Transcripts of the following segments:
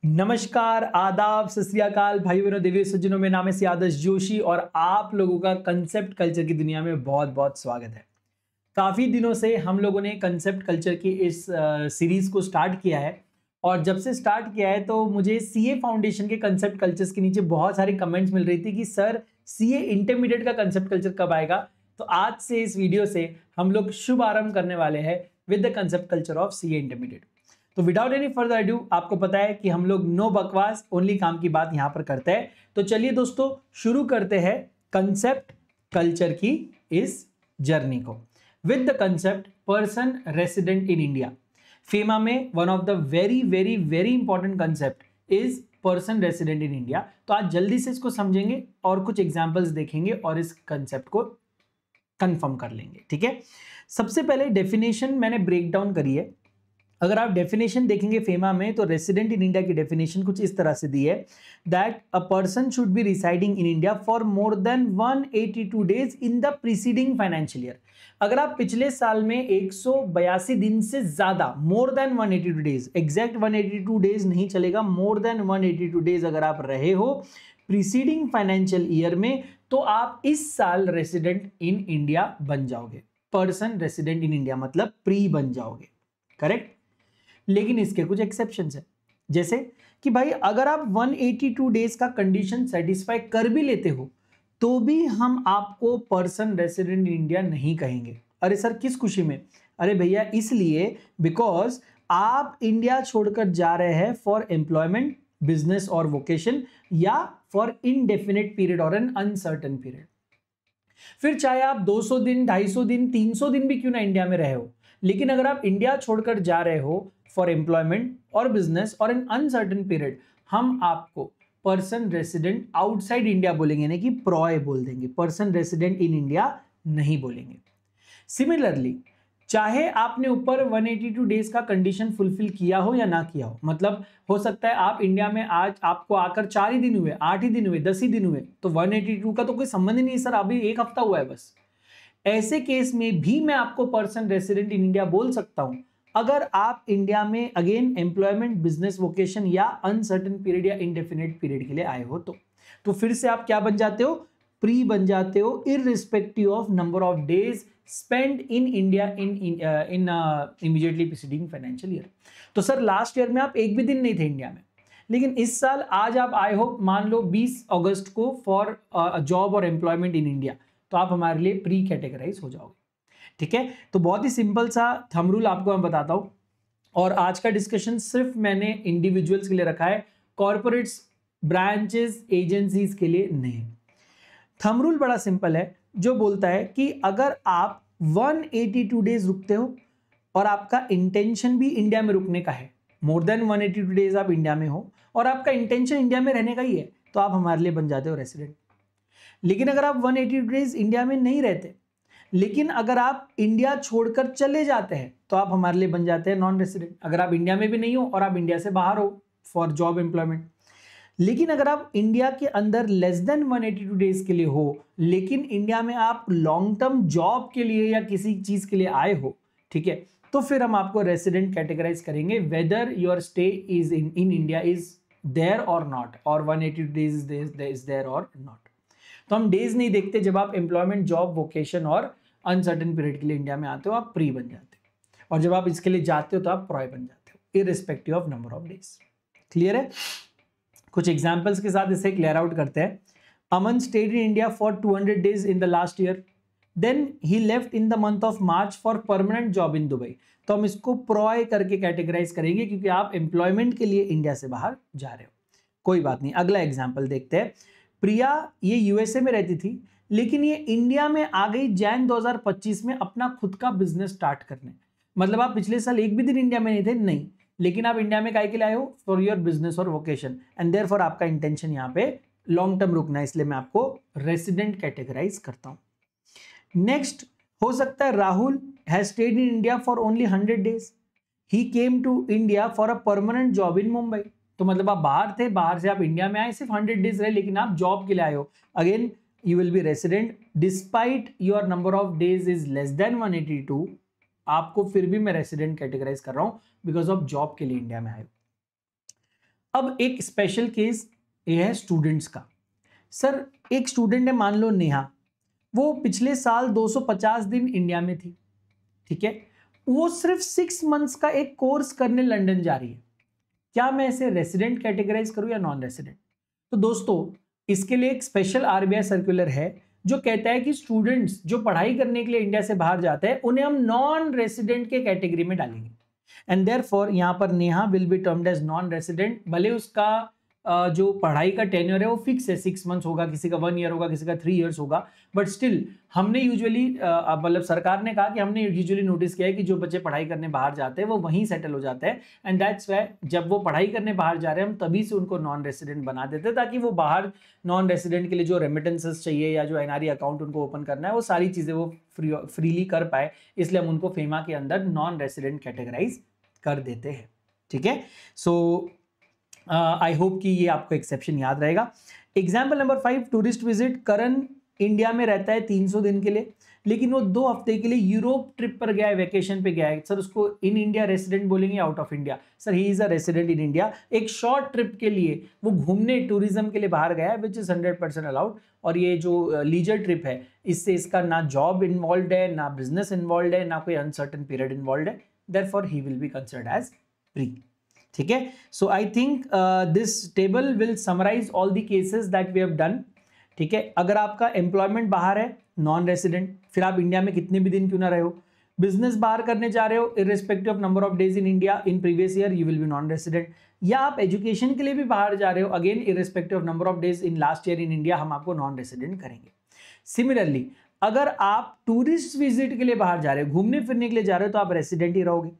नमस्कार, आदाब, सत श्री अकाल भाई बहनों, देवी सज्जनों। मेरा नाम है आदर्श जोशी और आप लोगों का कंसेप्ट कल्चर की दुनिया में बहुत बहुत स्वागत है। काफी दिनों से हम लोगों ने कंसेप्ट कल्चर की इस सीरीज को स्टार्ट किया है और जब से स्टार्ट किया है तो मुझे सीए फाउंडेशन के कंसेप्ट कल्चर्स के नीचे बहुत सारी कमेंट्स मिल रही थी कि सर सीए इंटरमीडिएट का कंसेप्ट कल्चर कब आएगा। तो आज से इस वीडियो से हम लोग शुभ आरंभ करने वाले हैं with the concept culture of CA intermediate. तो विदाउट एनी फर्दर अड्यू, आपको पता है कि हम लोग नो बकवास ओनली काम की बात यहां पर करते हैं। तो चलिए दोस्तों, शुरू करते हैं कंसेप्ट कल्चर की इस जर्नी को with the concept person resident in India. FEMA में one of the very very very important concept is person resident in India. तो आज जल्दी से इसको समझेंगे और कुछ एग्जांपल्स देखेंगे और इस कंसेप्ट को कंफर्म कर लेंगे। ठीक है, सबसे पहले डेफिनेशन मैंने ब्रेक डाउन करी है। अगर आप डेफिनेशन देखेंगे फेमा में तो रेसिडेंट इन इंडिया की डेफिनेशन कुछ इस तरह से दी है that a person should be residing in India for more than 182 days in the preceding financial year. अगर आप पिछले साल में 182 दिन से ज्यादा, more than 182 days, exact 182 days नहीं चलेगा, मोर देन 182 डेज अगर आप रहे हो प्रीसीडिंग फाइनेंशियल ईयर में, तो आप इस साल रेसिडेंट इन इंडिया बन जाओगे। पर्सन रेसिडेंट इन इंडिया मतलब प्री बन जाओगे, करेक्ट। लेकिन इसके कुछ एक्सेप्शंस है, जैसे कि भाई अगर आप 182 डेज का कंडीशन सेटिस्फाई कर भी लेते हो तो भी हम आपको पर्सन रेसिडेंट इन इंडिया नहीं कहेंगे। अरे सर किस खुशी में? अरे भैया इसलिए बिकॉज आप इंडिया छोड़कर जा रहे हैं फॉर एम्प्लॉयमेंट, बिजनेस और वोकेशन, या फॉर इनडेफिनेट पीरियड और एन अनसर्टेन पीरियड। फिर चाहे आप 200 दिन, 250 दिन, 300 दिन भी क्यों ना इंडिया में रहे हो, लेकिन अगर आप इंडिया छोड़कर जा रहे हो फॉर एम्प्लॉयमेंट और बिजनेस और एन अनसर्टेन पीरियड, हम आपको पर्सन रेसिडेंट आउटसाइड इंडिया बोलेंगे, यानी कि प्रॉय बोल देंगे, पर्सन रेसिडेंट इन इंडिया नहीं बोलेंगे। सिमिलरली चाहे आपने ऊपर 182 डेज का कंडीशन फुलफिल किया हो या ना किया हो, मतलब हो सकता है आप इंडिया में आज आपको आकर 4 ही दिन हुए, 8 ही दिन हुए, 10 ही दिन हुए, तो 182 का तो कोई संबंध ही नहीं सर, अभी 1 हफ्ता हुआ है बस। ऐसे केस में भी मैं आपको पर्सन रेसिडेंट इन इंडिया बोल सकता हूं अगर आप इंडिया में अगेन एम्प्लॉयमेंट, बिजनेस, वोकेशन या अनसर्टेन पीरियड या इंडेफिनेट पीरियड के लिए आए हो तो फिर से आप क्या बन जाते हो? प्री बन जाते हो, irrespective of number of days spend in India in immediately preceding financial year. तो सर लास्ट ईयर में आप एक भी दिन नहीं थे इंडिया में, लेकिन इस साल आज आप आए हो मान लो 20 अगस्त को फॉर जॉब और एम्प्लॉयमेंट इन इंडिया, तो आप हमारे लिए प्री कैटेगराइज हो जाओगे। ठीक है, तो बहुत ही सिंपल सा थंब रूल आपको मैं बताता हूं और आज का डिस्कशन सिर्फ मैंने इंडिविजुअल्स के लिए रखा है, कॉर्पोरेट्स, ब्रांचेस, एजेंसीज के लिए नहीं। थंब रूल बड़ा सिंपल है, जो बोलता है कि अगर आप 182 डेज रुकते हो और आपका इंटेंशन भी इंडिया में रुकने का है, मोर देन 182 डेज आप इंडिया में हो और आपका इंटेंशन इंडिया में रहने का ही है, तो आप हमारे लिए बन जाते हो रेसिडेंट। लेकिन अगर आप 182 डेज इंडिया में नहीं रहते, लेकिन अगर आप इंडिया छोड़कर चले जाते हैं, तो आप हमारे लिए बन जाते हैं नॉन रेसिडेंट। अगर आप इंडिया में भी नहीं हो और आप इंडिया से बाहर हो फॉर जॉब एम्प्लॉयमेंट। लेकिन अगर आप इंडिया के अंदर लेस देन 182 डेज के लिए हो, लेकिन इंडिया में आप लॉन्ग टर्म जॉब के लिए या किसी चीज के लिए आए हो, ठीक है, तो फिर हम आपको रेसिडेंट कैटेगराइज करेंगे whether your stay is in India is there और नॉट, और 182 डेज इज देयर और नॉट। तो हम डेज नहीं देखते, जब आप एम्प्लॉयमेंट, जॉब, वोकेशन और अनसर्टेन पीरियड के लिए इंडिया में आते हो आप प्री बन जाते हो, और जब आप इसके लिए जाते हो तो आप प्रॉय बन जाते हो, irrespective of number of days. Clear है? कुछ एग्जांपल्स के साथ इसे क्लियर आउट करते हैं। Aman stayed in India for 200 days in the last year, then he left in the month of March for permanent job in Dubai. तो हम इसको प्रॉय करके कैटेगराइज करेंगे क्योंकि आप एम्प्लॉयमेंट के लिए इंडिया से बाहर जा रहे हो। कोई बात नहीं, अगला एग्जाम्पल देखते हैं। प्रिया ये यूएसए में रहती थी, लेकिन ये इंडिया में आ गई जैन 2025 में अपना खुद का बिजनेस स्टार्ट करने। मतलब आप पिछले साल एक भी दिन इंडिया में नहीं थे, नहीं, लेकिन आप इंडिया में काहे के लिए आए हो? फॉर योर बिजनेस और वोकेशन, एंड देयरफॉर आपका इंटेंशन यहाँ पे लॉन्ग टर्म रुकना है, इसलिए मैं आपको रेसिडेंट कैटेगराइज करता हूं। नेक्स्ट हो सकता है Rahul has stayed in India for only 100 days, he came to India for a permanent job in Mumbai. तो मतलब आप बाहर थे, बाहर से आप इंडिया में आए, सिर्फ 100 डेज रहे, लेकिन आप जॉब के लिए आए हो। Again you will be resident despite your number of days is less than 182, आपको फिर भी मैं रेसिडेंट कैटेगराइज कर रहा हूं बिकॉज ऑफ जॉब के लिए इंडिया में आए। अब एक स्पेशल केस ये है स्टूडेंट्स का। सर एक स्टूडेंट है, मान लो नेहा, वो पिछले साल 250 दिन इंडिया में थी, ठीक है, वो सिर्फ 6 मंथ्स का एक कोर्स करने लंदन जा रही है, क्या मैं इसे रेसिडेंट कैटेगराइज करूं या नॉन रेसिडेंट? तो दोस्तों इसके लिए एक स्पेशल आरबीआई सर्कुलर है जो कहता है कि स्टूडेंट्स जो पढ़ाई करने के लिए इंडिया से बाहर जाते हैं उन्हें हम नॉन रेसिडेंट के कैटेगरी में डालेंगे, एंड देयरफॉर यहां पर Neha will be termed as non resident. भले उसका जो पढ़ाई का टेन्योर है वो फिक्स है, 6 मंथ्स होगा, किसी का 1 ईयर होगा, किसी का 3 इयर्स होगा, बट स्टिल हमने यूजुअली मतलब सरकार ने कहा कि हमने यूजुअली नोटिस किया है कि जो बच्चे पढ़ाई करने बाहर जाते हैं वो वहीं सेटल हो जाते हैं, एंड दैट्स वाई जब वो पढ़ाई करने बाहर जा रहे हैं हम तभी से उनको नॉन रेसिडेंट बना देते हैं, ताकि वो बाहर नॉन रेसिडेंट के लिए जो रेमिटेंसेस चाहिए या जो एनआरई अकाउंट उनको ओपन करना है वो सारी चीज़ें वो फ्रीली कर पाए, इसलिए हम उनको फेमा के अंदर नॉन रेसिडेंट कैटेगराइज कर देते हैं। ठीक है, सो आई होप कि ये आपको एक्सेप्शन याद रहेगा। Example number 5, tourist visit. Karan India में रहता है 300 दिन के लिए, लेकिन वो 2 हफ्ते के लिए यूरोप ट्रिप पर गया है, वेकेशन पे गया है। सर उसको इन इंडिया रेसिडेंट बोलेंगे, out of India? Sir he is a resident in India. एक शॉर्ट ट्रिप के लिए वो घूमने टूरिज्म के लिए बाहर गया है, विच इज 100% अलाउड। और ये जो लीजर ट्रिप है इससे इसका ना जॉब इन्वॉल्व है, ना बिजनेस इन्वॉल्व है, ना कोई अनसर्टन पीरियड इन्वॉल्व है, therefore he will be considered as free. ठीक है, so I think this table will summarise all the cases that we have done. ठीक है, अगर आपका एम्प्लॉयमेंट बाहर है नॉन रेसिडेंट, फिर आप इंडिया में कितने भी दिन क्यों ना रहे हो, बिजनेस बाहर करने जा रहे हो irrespective of number of days in India in previous year, you will be non resident. या आप एजुकेशन के लिए भी बाहर जा रहे हो, again irrespective of number of days in last year in India, हम आपको नॉन रेसिडेंट करेंगे। सिमिलरली अगर आप टूरिस्ट विजिट के लिए बाहर जा रहे हो, घूमने फिरने के लिए जा रहे हो, तो आप रेसिडेंट ही रहोगे।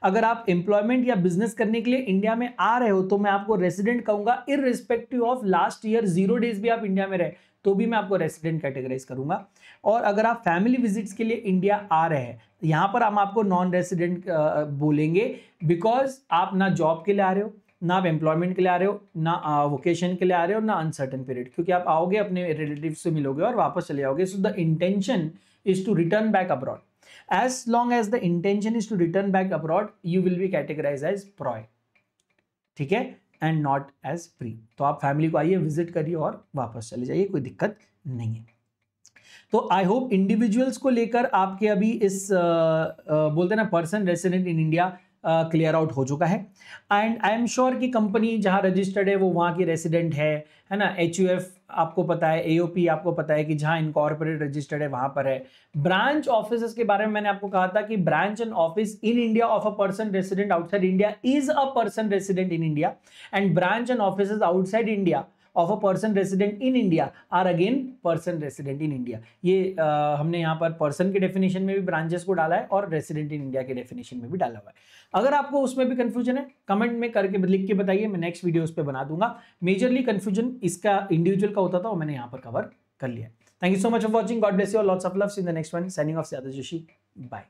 अगर आप एम्प्लॉयमेंट या बिजनेस करने के लिए इंडिया में आ रहे हो तो मैं आपको रेसिडेंट कहूंगा, irrespective of last year 0 days भी आप इंडिया में रहे तो भी मैं आपको रेसिडेंट कैटेगराइज करूंगा। और अगर आप फैमिली विजिट्स के लिए इंडिया आ रहे हैं, यहां पर हम आपको नॉन रेसिडेंट बोलेंगे, बिकॉज आप ना जॉब के लिए आ रहे हो, ना आप एम्प्लॉयमेंट के लिए आ रहे हो, ना वोकेशन के लिए आ रहे हो, ना अनसर्टन पीरियड, क्योंकि आप आओगे अपने रिलेटिव से मिलोगे और वापस चले जाओगे। So the intention is to return back abroad. As long as the intention is to return back abroad, you will be categorized as PROY, ठीक है, and not as free। तो आप फैमिली को आइए, विजिट करिए और वापस चले जाइए, कोई दिक्कत नहीं है। तो आई होप इंडिविजुअल्स को लेकर आपके अभी इस बोलते ना person resident in India clear out हो चुका है। एंड आई एम श्योर कि कंपनी जहां रजिस्टर्ड है वो वहां की रेसिडेंट है ना। HUF आपको पता है, AOP आपको पता है कि जहां इनकॉर्पोरेट रजिस्टर्ड है वहां पर है। ब्रांच ऑफिसेस के बारे में मैंने आपको कहा था कि branch and office in India of a person resident outside India is a person resident in India, and branch and offices outside India of a person resident in India are again person resident in India। ये हमने यहाँ पर person के definition में भी branches को डाला है और रेसिडेंट इन इंडिया के डेफिनेशन में भी डाला हुआ है। अगर आपको उसमें भी कंफ्यूजन है कमेंट में करके लिख के बताइए, मैं नेक्स्ट वीडियो उस पर बना दूंगा। मेजरली कंफ्यूजन इसका इंडिविजुअल का होता था, वो मैंने यहाँ पर कवर कर लिया। Thank you so much for watching, God bless you, lots of love, in the next one, signing off, Siyadat Joshi, bye.